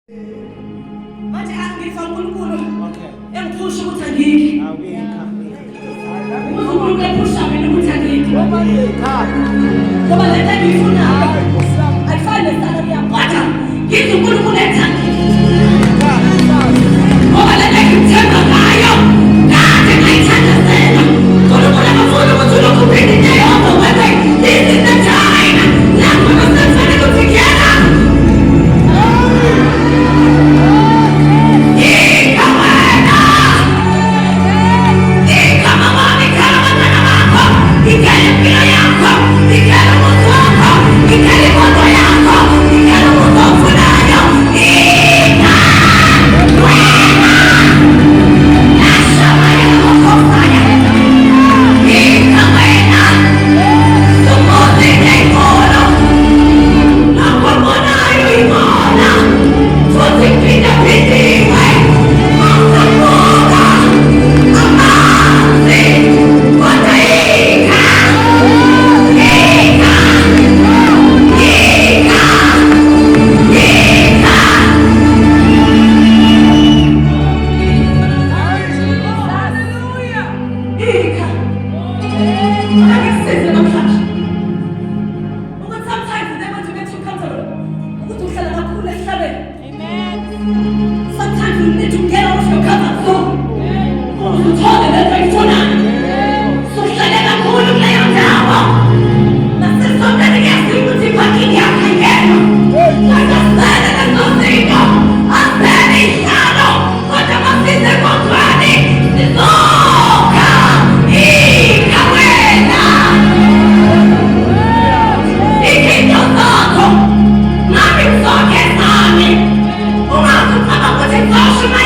manje angifaka uNkulunkulu Okay. engiphusha ukuthi angikho Awukho. uNkulunkulu ephusha mina ukuthi angikho ngoba le nto engiyifunayo ayifani nesalari yami kodwa ngithi uNkulunkulu ethangile ngoba le nto engithemba ngayo kade ngayithandazela uNkulunkulu akafuni ukuthi ulokhu uphinde into eyodwa wenze izinto njayina lapho nasekufanele ukuthi ngiyena Sometimes you need to get out of your comfort zone. Uthole le nto oyifunayo. Suhlele kakhulu kuleyo ndawo. Nasesondele ngiyazile ukuthi ibhakini yakho ayikho. Ngasasele lesozinto. Asele ihlalo. Kodwa masise kodwani. Sizokha. Ika wena. Izinto zakho. Nami ngizokhe zami. Ungazucaba ukuthi ngizosho uma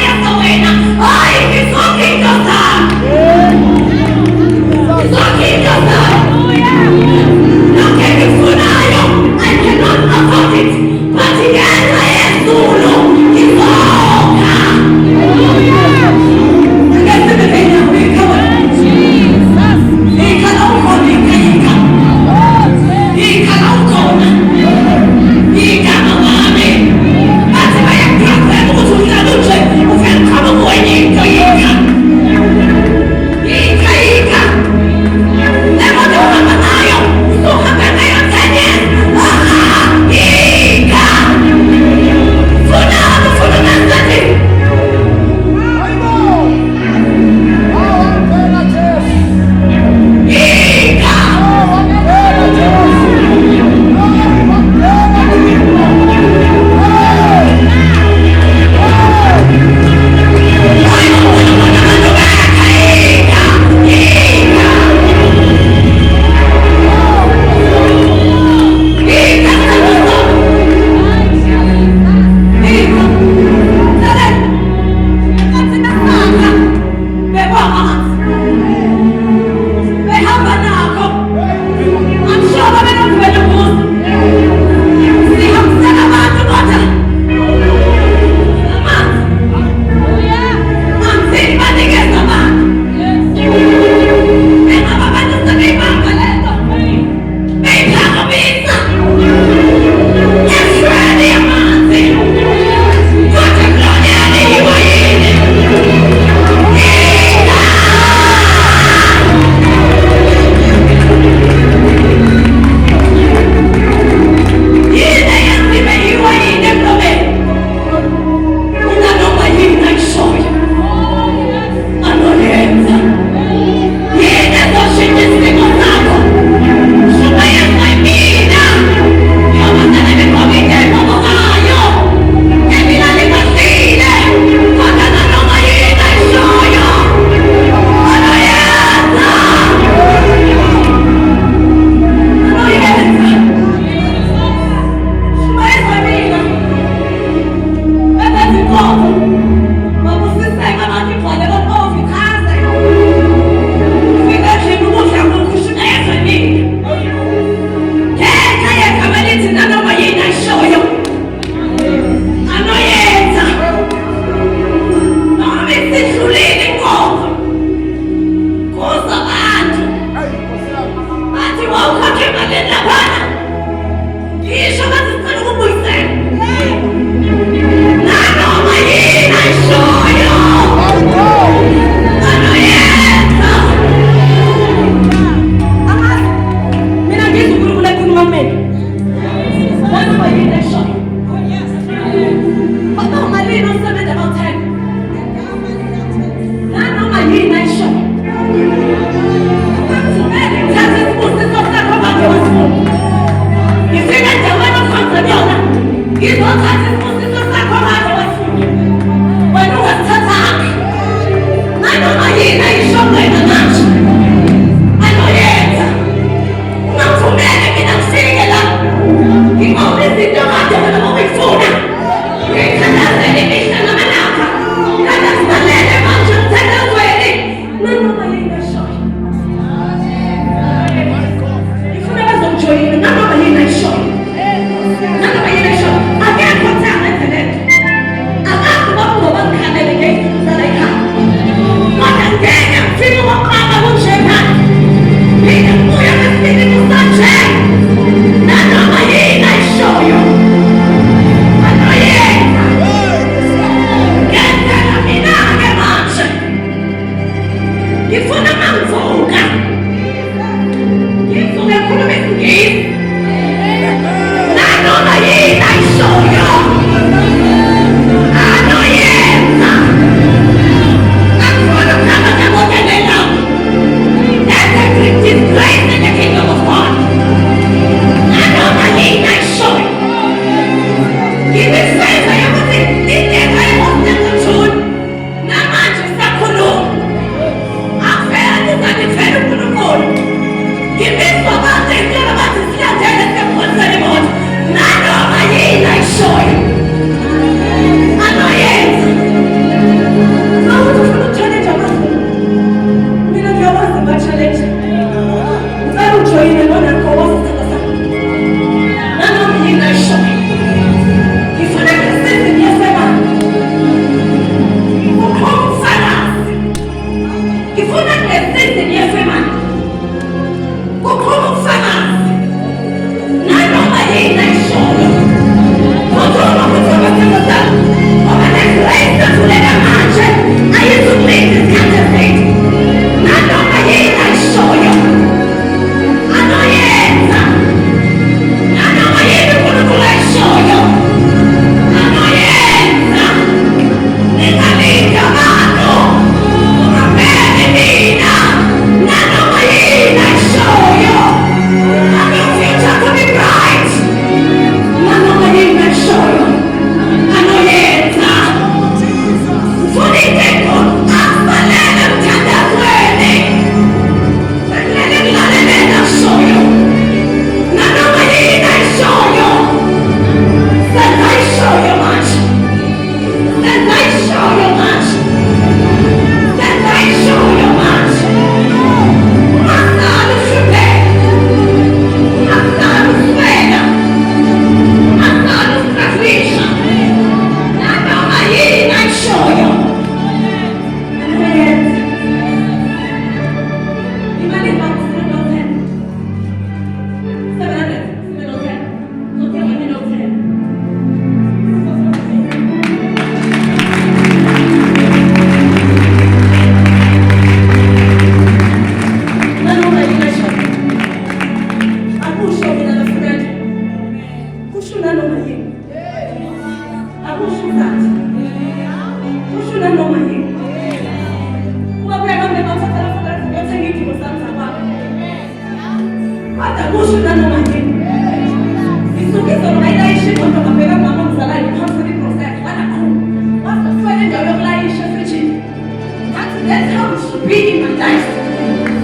That's how it should be in my life.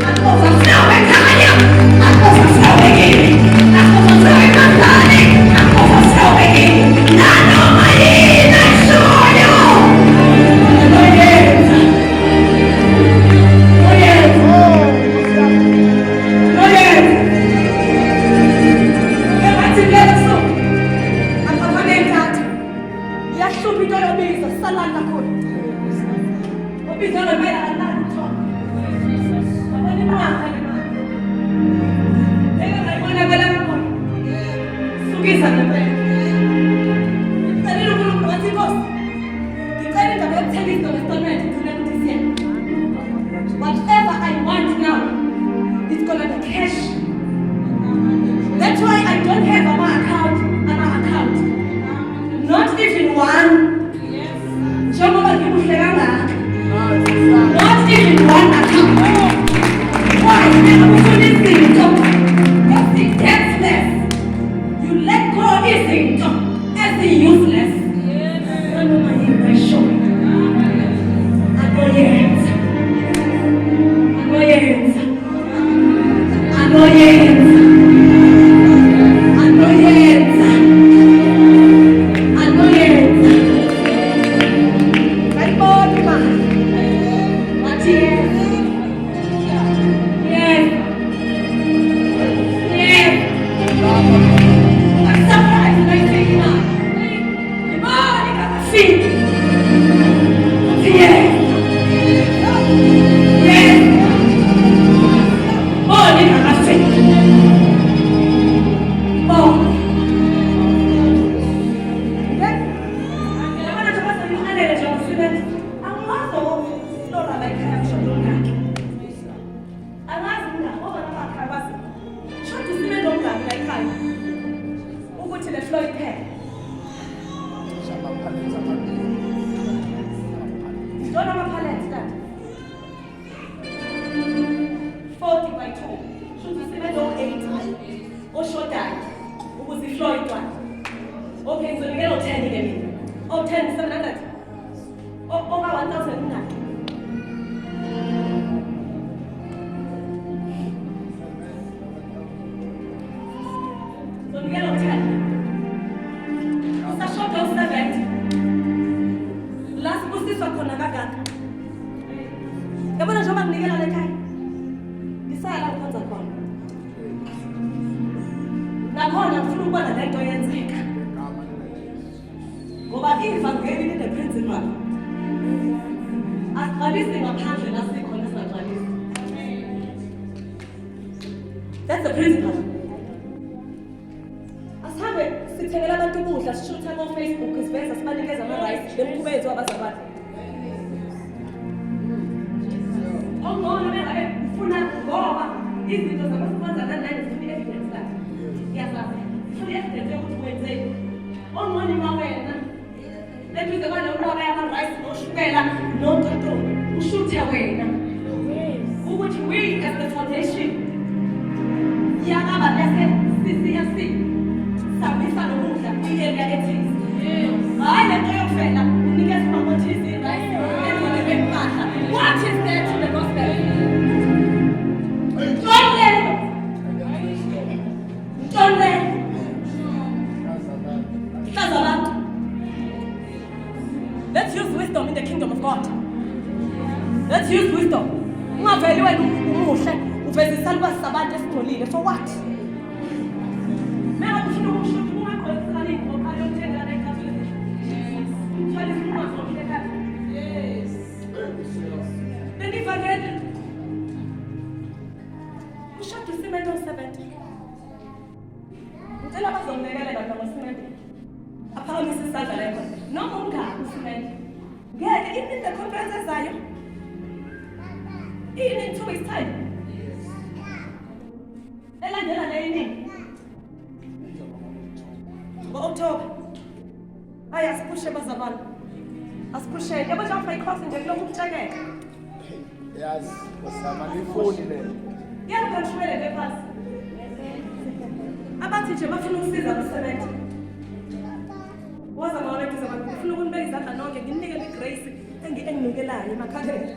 I'm overflowing, I'm overflowing in. I'm overflowing my body. I'm overflowing in. I know my need, I saw you. Oh yes. Oh yes. Oh yes. We're right together, so. I'm permanent that. Yes, so we don't obey the salad code. We don't obey that. Whatever I want now, it's gonna be cash. That's why I don't have an account. Not even one. Not even one account. Why? Because this thing is tasteless. You let go easy, as useless. I know my impression. I know yet. I know yet. I know yet. I know yet. I know yet. Right body man. Not yet. Yes. Yes. I'm surprised when I say that. See. Yes. Yes. Oh, you can say. Oh. Yes. I'm going to pass you under the job. I'm also not like I am short. I'm asking that. Oh, I'm not trying to see me don't like I. Who go to the floor here? Don't have a palette that 40 by 2. Should we say no 8? Or short that? Who was the Floyd one? Okay, so you get 10 again. Oh, 10, 700. Oh, over 1,000. So you get 10. It's a short of 7. Last busi sakona kagaka. Yabona njengoba nginikela la ekhaya. Ngisala ukwenza khona. Nakhona ngifuna ukubona lento yenzeka. Ngoba ifa ngeke the principal. Aqalise ngaphandle lasikhona singaqalisi. That's the principal. Asabe sithengela abantu ukudla sishutha ku Facebook siveza sibanikeza ama-rights bemqhubethu abazabana. Ongqono bengabe ufuna ngoba izinto zabasifazana nani zifuna evidence la. Yazazi. Zifuna evidence yokuthi wenzeni. Ongqono ima wena. Leduze kwalo ngoba ama-rights noshukela nototo ushuthe wena. Ukuthi we as the foundation yakaba bese CCSC sabisa lokudla kwi-area ethize. Hayi lento yokufela unikeza amamothisi ezone bempahla. What is there to the gospel? Ntonle. Hlaza abantu. Let's use wisdom in the kingdom of God. Let's use wisdom. Ungaveli wena umuhle uvezisa lwasa abantu esingcolile for what? Then if I get push up to cement on 70. Ngicela bazongilekelela ngama-cement. Aphakamise isandla lekho. Noma ungaphi u-cement. Ngeke in the conference ezayo. In 2 weeks time. Elandela le yini? Ngo-October. Ayasipushe bazabana. Asiphushele. Yabo nje afake ikhosi nje kulokhu kucekela. Yazi, basama ifoni le. Ngiyakontrole le phasi. Abathi nje bafuna ukusiza abasebenzi. Waza mawethu zama ngifuna ukunibeka izandla nonke nginike le grace enginikelayo emakhaleni.